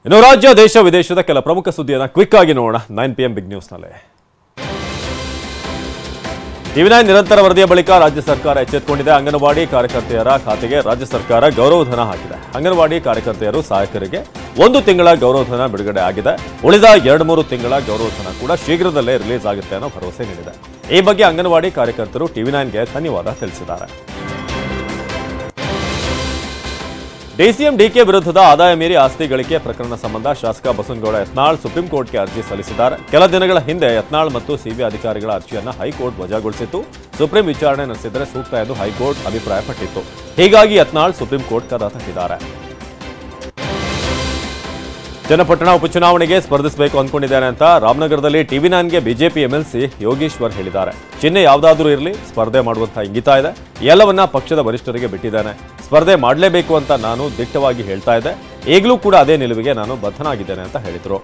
ಇನ್ನು ರಾಜ್ಯ ದೇಶ ವಿದೇಶದ ಕೆಲ ಪ್ರಮುಖ ಸುದ್ದಿಯನ್ನು ಕ್ವಿಕ್ ಆಗಿ ನೋಡೋಣ 9 PM ಬಿಗ್ ನ್ಯೂಸ್ ನಲ್ಲಿ. ಟಿವಿ9 ನಿರಂತರ ವರದಿಯ ಬಳಿಕ ರಾಜ್ಯ ಸರ್ಕಾರ ಎಚ್ಚೆತ್ತುಕೊಂಡಿದೆ. ಅಂಗನವಾಡಿ ಕಾರ್ಯಕರ್ತೆಯರ ಖಾತೆಗೆ ರಾಜ್ಯ ಸರ್ಕಾರ ಗೌರವಧನ ಹಾಕಿದೆ. ಅಂಗನವಾಡಿ ಕಾರ್ಯಕರ್ತೆಯರು ಸಹಾಯಕರಿಗೆ 1 ತಿಂಗಳ ಗೌರವಧನ ಬಿಡುಗಡೆ ಆಗಿದೆ. ಉಳಿದ 2-3 ತಿಂಗಳ ಗೌರವಧನ ಕೂಡ ಶೀಘ್ರದಲ್ಲೇ ರಿಲೀಸ್ ಆಗುತ್ತೆ ಅನ್ನೋ ಭರವಸೆ ನೀಡಿದೆ. ಈ ಬಗ್ಗೆ ಅಂಗನವಾಡಿ ಕಾರ್ಯಕರ್ತರು ಟಿವಿ9ಗೆ ಧನ್ಯವಾದ ತಿಳಿಸಿದ್ದಾರೆ. ಡಿಸಿಎಂ ಡಿಕೆ ವಿರುದ್ಧದ ಆದಾಯ ಮೀರಿ ಆಸ್ತಿ ಗಳಿಕೆ ಪ್ರಕರಣ ಸಂಬಂಧ ಶಾಸಕ ಬಸವನಗೌಡ ಯತ್ನಾಳ್ ಸುಪ್ರೀಂ ಕೋರ್ಟ್ಗೆ ಅರ್ಜಿ ಸಲ್ಲಿಸಿದ್ದಾರೆ. ಕೆಲ ದಿನಗಳ ಹಿಂದೆ ಯತ್ನಾಳ್ ಮತ್ತು ಸಿಬಿಐ ಅಧಿಕಾರಿಗಳ ಅರ್ಜಿಯನ್ನು ಹೈಕೋರ್ಟ್ ವಜಾಗೊಳಿಸಿತ್ತು. ಸುಪ್ರೀಂ ವಿಚಾರಣೆ ನಡೆಸಿದರೆ ಸೂಕ್ತ ಎಂದು ಹೈಕೋರ್ಟ್ ಅಭಿಪ್ರಾಯಪಟ್ಟಿತ್ತು. ಹೀಗಾಗಿ ಯತ್ನಾಳ್ ಸುಪ್ರೀಂ ಕೋರ್ಟ್ ಕದ ತಟ್ಟಿದ್ದಾರೆ. ಚನ್ನಪಟ್ಟಣ ಉಪಚುನಾವಣೆಗೆ ಸ್ಪರ್ಧಿಸಬೇಕು ಅಂದ್ಕೊಂಡಿದ್ದೇನೆ ಅಂತ ರಾಮನಗರದಲ್ಲಿ ಟಿವಿ9ಗೆ ಬಿಜೆಪಿ ಎಂಎಲ್ಸಿ ಯೋಗೇಶ್ವರ್ ಹೇಳಿದ್ದಾರೆ. ಚಿಹ್ನೆ ಯಾವುದಾದ್ರೂ ಇರಲಿ, ಸ್ಪರ್ಧೆ ಮಾಡುವಂತಹ ಇಂಗಿತ ಇದೆ. ಎಲ್ಲವನ್ನ ಪಕ್ಷದ ವರಿಷ್ಠರಿಗೆ ಬಿಟ್ಟಿದ್ದೇನೆ. ಸ್ಪರ್ಧೆ ಮಾಡಲೇಬೇಕು ಅಂತ ನಾನು ದಿಟ್ಟವಾಗಿ ಹೇಳ್ತಾ ಇದ್ದೆ. ಈಗಲೂ ಕೂಡ ಅದೇ ನಿಲುವಿಗೆ ನಾನು ಬದ್ಧನಾಗಿದ್ದೇನೆ ಅಂತ ಹೇಳಿದರು.